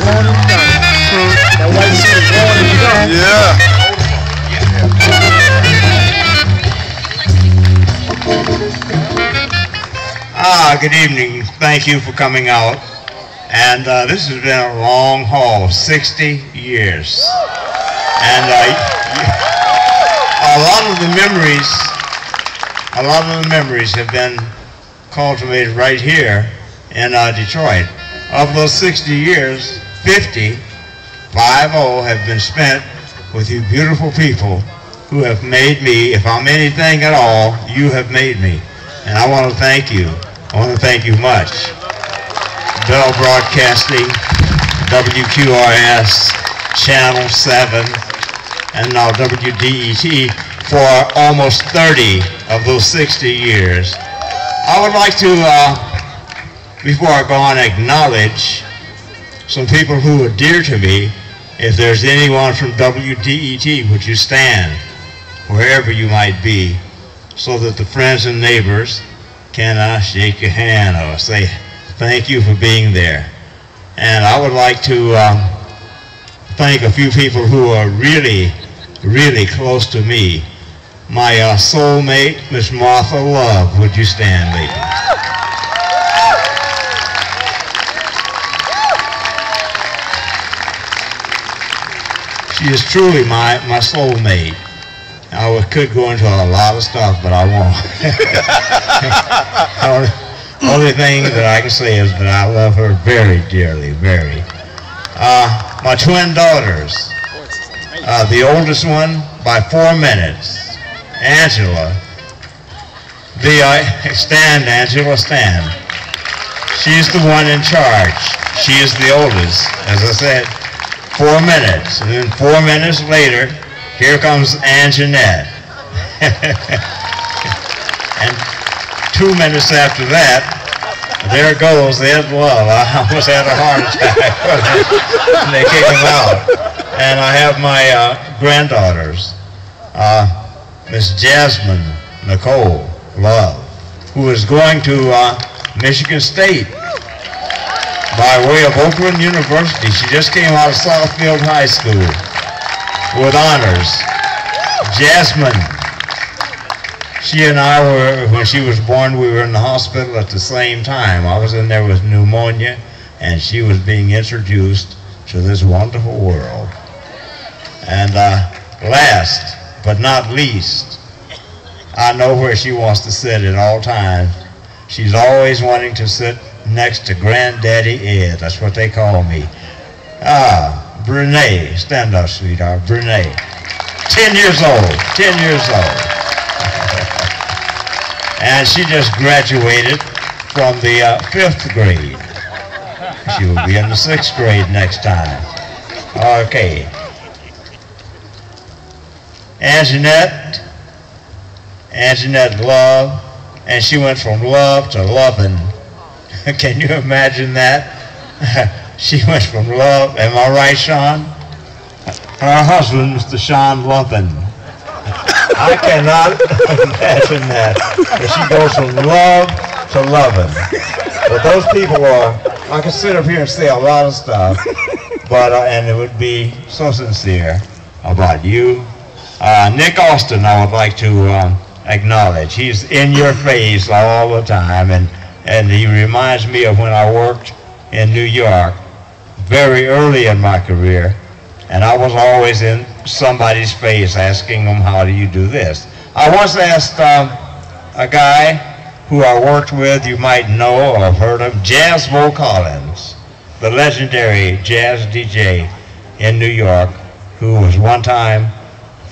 born and done. That white suit is born and done. Yeah. Good evening. Thank you for coming out. And this has been a long haul, 60 years. And a lot of the memories have been cultivated right here in Detroit. Of those 60 years, 50 have been spent with you beautiful people who have made me, if I'm anything at all, you have made me. And I want to thank you. I want to thank you much. Bell Broadcasting, WQRS, Channel 7, and now WDET for almost 30 of those 60 years. I would like to, before I go on, acknowledge some people who are dear to me. If there's anyone from WDET, would you stand wherever you might be so that the friends and neighbors can shake your hand or say thank you for being there. And I would like to thank a few people who are really, really close to me. My soulmate, Miss Martha Love. Would you stand, lady? She is truly my soulmate. I could go into a lot of stuff, but I won't. Only thing that I can say is that I love her very dearly, very. My twin daughters, the oldest one by 4 minutes, Angela. Stand, Angela, stand. She's the one in charge. She is the oldest, as I said, 4 minutes. And then 4 minutes later, here comes Anjanette. And 2 minutes after that, there goes Ed Love. I almost had a heart attack when they kicked him out. And I have my granddaughters, Miss Jasmine Nicole Love, who is going to Michigan State by way of Oakland University. She just came out of Southfield High School with honors. Jasmine, she and I were, when she was born, we were in the hospital at the same time. I was in there with pneumonia, and she was being introduced to this wonderful world. And last but not least, I know where she wants to sit at all times. She's always wanting to sit next to Granddaddy Ed. That's what they call me. Brene, stand up, sweetheart. Brene, 10 years old, 10 years old. And she just graduated from the 5th grade. She will be in the 6th grade next time. Okay. Anjanette Love, and she went from love to loving. Can you imagine that? She went from love, am I right, Sean? Her husband, Mr. Sean Lovin. I cannot imagine that. But she goes from love to loving. But those people are, I could sit up here and say a lot of stuff, but and it would be so sincere about you. Nick Austin, I would like to acknowledge. He's in your face all the time, and he reminds me of when I worked in New York very early in my career, and I was always in somebody's face asking them, how do you do this? I once asked a guy who I worked with, you might know or have heard of, Jazzbo Collins, the legendary jazz DJ in New York, who was one time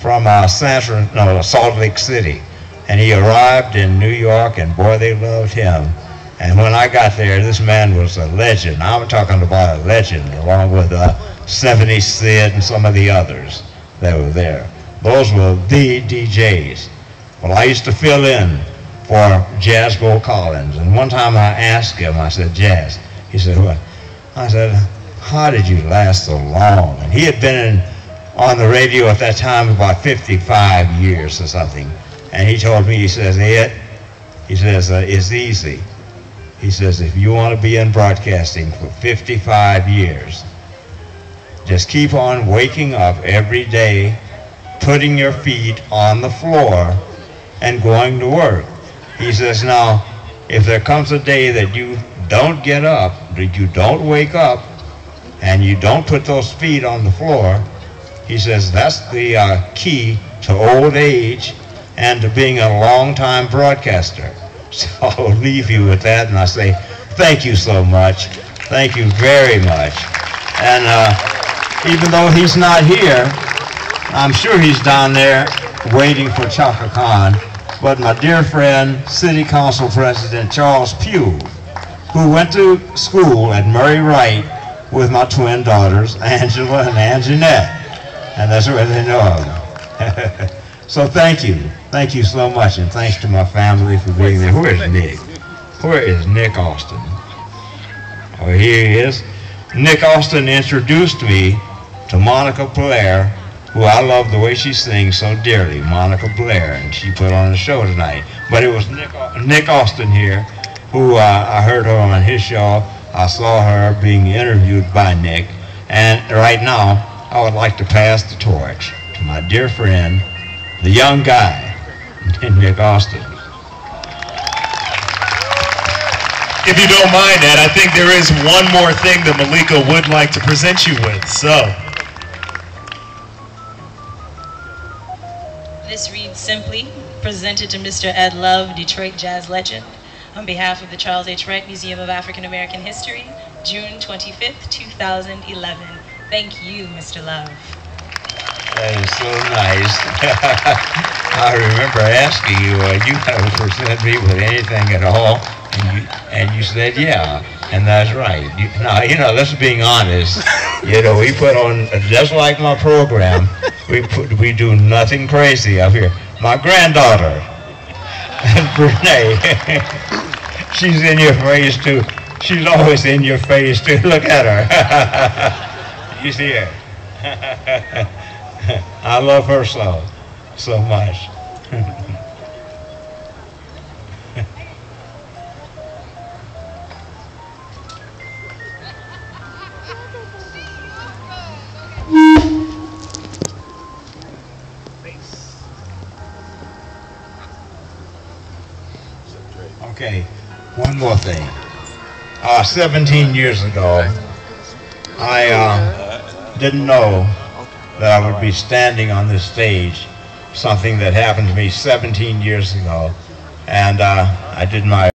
from Salt Lake City. And he arrived in New York, and boy, they loved him. And when I got there, this man was a legend. I'm talking about a legend, along with 70 Sid and some of the others that were there. Those were the DJs. Well, I used to fill in for Jazzbo Collins. And one time I asked him, I said, Jazz, he said, what? I said, how did you last so long? And he had been on the radio at that time about 55 years or something. And he told me, he says, Ed, he says, it's easy. He says, if you want to be in broadcasting for 55 years, Just keep on waking up every day, putting your feet on the floor and going to work. He says, now, if there comes a day that you don't get up, that you don't wake up, and you don't put those feet on the floor, he says that's the key to old age and to being a long-time broadcaster. So I'll leave you with that, and I say thank you so much. Thank you very much. And even though he's not here, I'm sure he's down there waiting for Chaka Khan. But my dear friend, City Council President Charles Pugh, who went to school at Murray Wright with my twin daughters, Angela and Anjanette. And that's where they know him. So thank you. Thank you so much. And thanks to my family for being there. Where is Nick? Where is Nick Austin? Oh, here he is. Nick Austin introduced me to Monica Blair, who I love the way she sings so dearly, Monica Blair, and she put on a show tonight. But it was Nick Austin here, who I heard her on his show. I saw her being interviewed by Nick, and right now I would like to pass the torch to my dear friend, the young guy, Nick Austin. If you don't mind, Ed, I think there is one more thing that Malika would like to present you with, so. This reads simply, presented to Mr. Ed Love, Detroit jazz legend, on behalf of the Charles H. Wright Museum of African American History, June 25th, 2011. Thank you, Mr. Love. That is so nice. I remember asking you, you have to present me with anything at all, and you said, yeah, and that's right. Now, you know, let's being honest, you know, we put on, just like my program, we do nothing crazy up here. My granddaughter, Brene, she's in your face too. She's always in your face too. Look at her. You see her. I love her so much. Okay, one more thing. 17 years ago, I didn't know that I would be standing on this stage, something that happened to me 17 years ago, and I did my